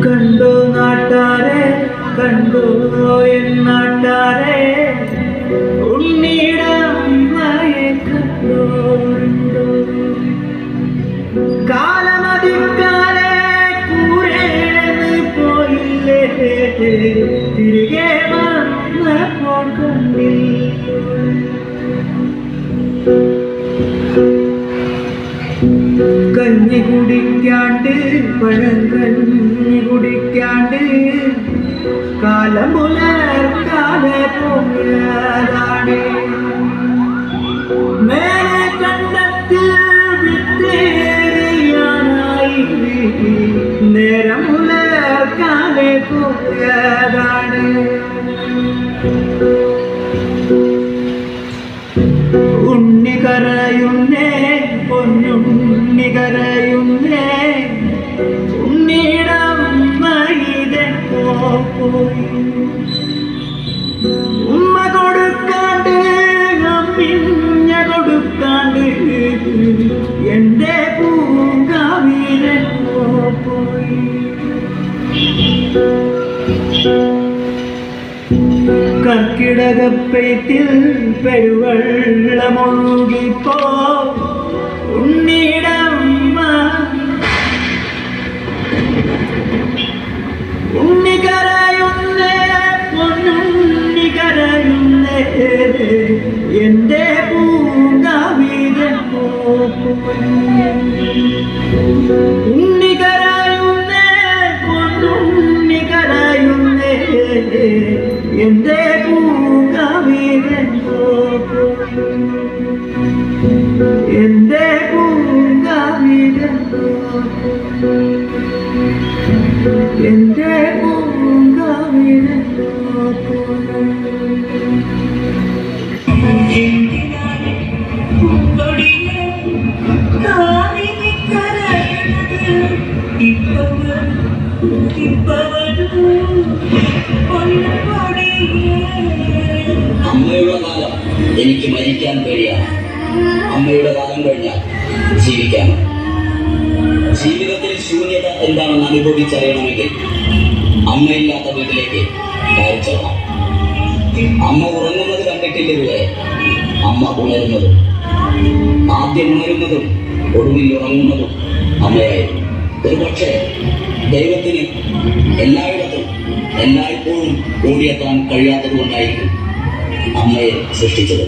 കണ്ടോ നാട്ടാരെ, കണ്ടോ നാട്ടാരെ, ഉണ്ണിയുടെ അമ്മയെ കണ്ടോണ്ടോ? കാലമതിക്കാലെ കൂരേന്ന് പോയില്ലേ, തിരികെ വന്നപ്പോൾ കണ്ടില്ല. കഞ്ഞി കുടിക്കാണ്ട്, പഴങ്കഞ്ഞി കുടിക്കാണ്ട്, കാലം പുലർക്കാതെ പോയതാണ്. മേലെ കണ്ടെത്തി വിത്തേറിയാനായി, നേരം പുലർക്കാതെ പോയതാണ്. ഉണ്ണി കരയുന്നേ, പൊന്നുണ്ണി കരയുന്നേ, ഉണ്ണിയുടെ അമ്മ ഇതെപ്പോ പോയി. ഉമ്മ കൊടുക്കാണ്ട്, അമ്മിഞ്ഞ കൊടുക്കാണ്ട്, എന്റെ പൂങ്കാവിലെപ്പോ പോയി. കർക്കിടകപ്പെയ്ത്തിൽ പെരുവെള്ളമൊഴുകിപ്പോ ഉണ്ണിയുടെ അമ്മ. ഉണ്ണി കരയുന്നേ, പൊന്നുണ്ണി കരയുന്നേ, എന്റെ പൂങ്കാവിലെപ്പോ പോയി. ഉണ്ണി കരയുന്നേ, പൊന്നുണ്ണി കരയുന്നേ, എന്റെ പൂങ്കാവിലെപ്പോ പോയി. എന്റെ പൂങ്കാവിലെപ്പോ പോയി. എന്റെ പൂങ്കാവിലെപ്പോ പോയി. അമ്മയുടെ കാലം എനിക്ക് മരിക്കാൻ പേടിയാണ്. അമ്മയുടെ കാലം കഴിഞ്ഞാൽ ജീവിക്കാൻ. ജീവിതത്തിൽ ശൂന്യത എന്താണെന്ന് അനുഭവിച്ചറിയണമെങ്കിൽ അമ്മയില്ലാത്ത വീട്ടിലേക്ക് കയറിച്ചേരണം. അമ്മ ഉറങ്ങുന്നത് കണ്ടിട്ടില്ലേ? അമ്മ ഉണരുന്നതും, ആദ്യം ഉണരുന്നതും ഒടുവിൽ ഉറങ്ങുന്നതും അമ്മയായിരുന്നു. ഒരുപക്ഷെ ദൈവത്തിന് എല്ലായിടത്തും എല്ലായ്പ്പോഴും ഓടിയെത്താൻ കഴിയാത്തത് കൊണ്ടായിരിക്കും അമ്മയെ സൃഷ്ടിച്ചത്.